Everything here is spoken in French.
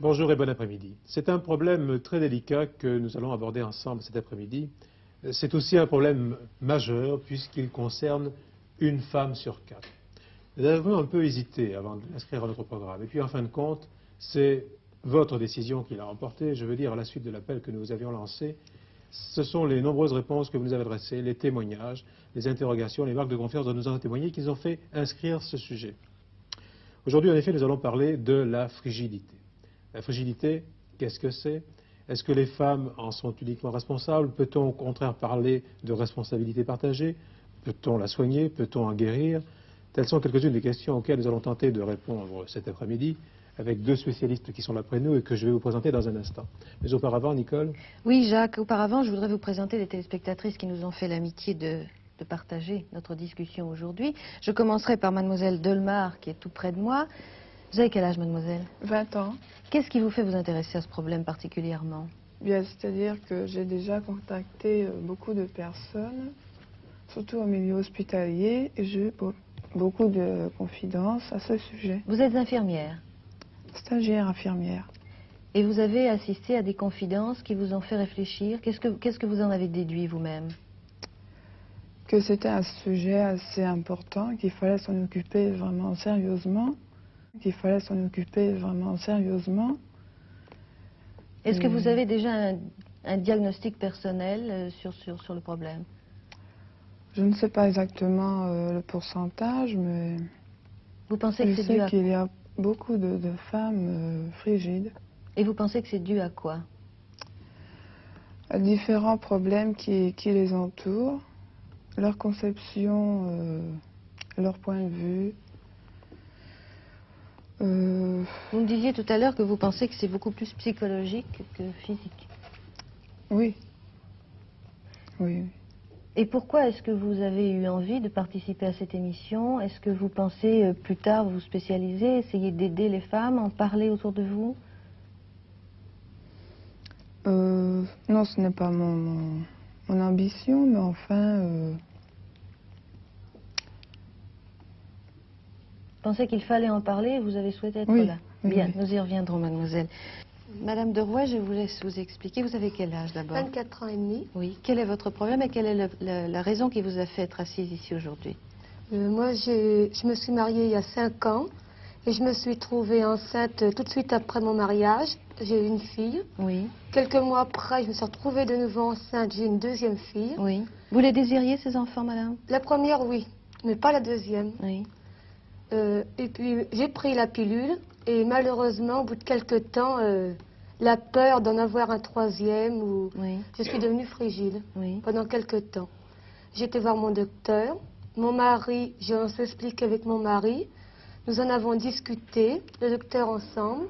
Bonjour et bon après-midi. C'est un problème très délicat que nous allons aborder ensemble cet après-midi. C'est aussi un problème majeur puisqu'il concerne une femme sur quatre. Nous avons un peu hésité avant de l'inscrire à notre programme. Et puis en fin de compte, c'est votre décision qui l'a emporté. Je veux dire, à la suite de l'appel que nous avions lancé, ce sont les nombreuses réponses que vous nous avez adressées, les témoignages, les interrogations, les marques de confiance dont nous avons témoigné qui nous ont fait inscrire ce sujet. Aujourd'hui, en effet, nous allons parler de la frigidité. La frigidité, qu'est-ce que c'est? Est-ce que les femmes en sont uniquement responsables? Peut-on au contraire parler de responsabilité partagée? Peut-on la soigner? Peut-on en guérir? Telles sont quelques-unes des questions auxquelles nous allons tenter de répondre cet après-midi avec deux spécialistes qui sont là près de nous et que je vais vous présenter dans un instant. Mais auparavant, Nicole? Oui, Jacques, auparavant, je voudrais vous présenter les téléspectatrices qui nous ont fait l'amitié de partager notre discussion aujourd'hui. Je commencerai par mademoiselle Delmar, qui est tout près de moi. Vous avez quel âge, mademoiselle? 20 ans. Qu'est-ce qui vous fait vous intéresser à ce problème particulièrement? Bien, c'est-à-dire que j'ai déjà contacté beaucoup de personnes, surtout au milieu hospitalier, et j'ai eu beaucoup de confidences à ce sujet. Vous êtes infirmière? Stagiaire infirmière. Et vous avez assisté à des confidences qui vous ont fait réfléchir. Qu'est-ce que vous en avez déduit vous-même? Que c'était un sujet assez important, qu'il fallait s'en occuper vraiment sérieusement. Est-ce que vous avez déjà un diagnostic personnel sur le problème? Je ne sais pas exactement le pourcentage, mais Vous pensez que je c'est dû sais à... qu'il y a beaucoup de femmes frigides. Et vous pensez que c'est dû à quoi? À différents problèmes qui les entourent, leur conception, leur point de vue. Vous me disiez tout à l'heure que vous pensez que c'est beaucoup plus psychologique que physique. Oui. Oui. Et pourquoi est-ce que vous avez eu envie de participer à cette émission? Est-ce que vous pensez plus tard vous spécialiser, essayer d'aider les femmes, en parler autour de vous? Non, ce n'est pas mon ambition, mais enfin... Vous pensez qu'il fallait en parler et vous avez souhaité être oui, là? Oui, Bien, oui. nous y reviendrons, mademoiselle. Madame de Roy, je vous laisse vous expliquer. Vous avez quel âge d'abord? 24 ans et demi. Oui. Quel est votre problème et quelle est la raison qui vous a fait être assise ici aujourd'hui? Moi, je me suis mariée il y a 5 ans et je me suis trouvée enceinte tout de suite après mon mariage. J'ai eu une fille. Oui. Quelques mois après, je me suis retrouvée de nouveau enceinte. J'ai une deuxième fille. Oui. Vous les désiriez, ces enfants, madame? La première, oui, mais pas la deuxième. Oui. Et puis, j'ai pris la pilule et malheureusement, au bout de quelques temps, la peur d'en avoir un troisième, Oui. je suis devenue frigide Oui. pendant quelques temps. J'ai été voir mon docteur. Mon mari, on s'explique avec mon mari. Nous en avons discuté, le docteur ensemble.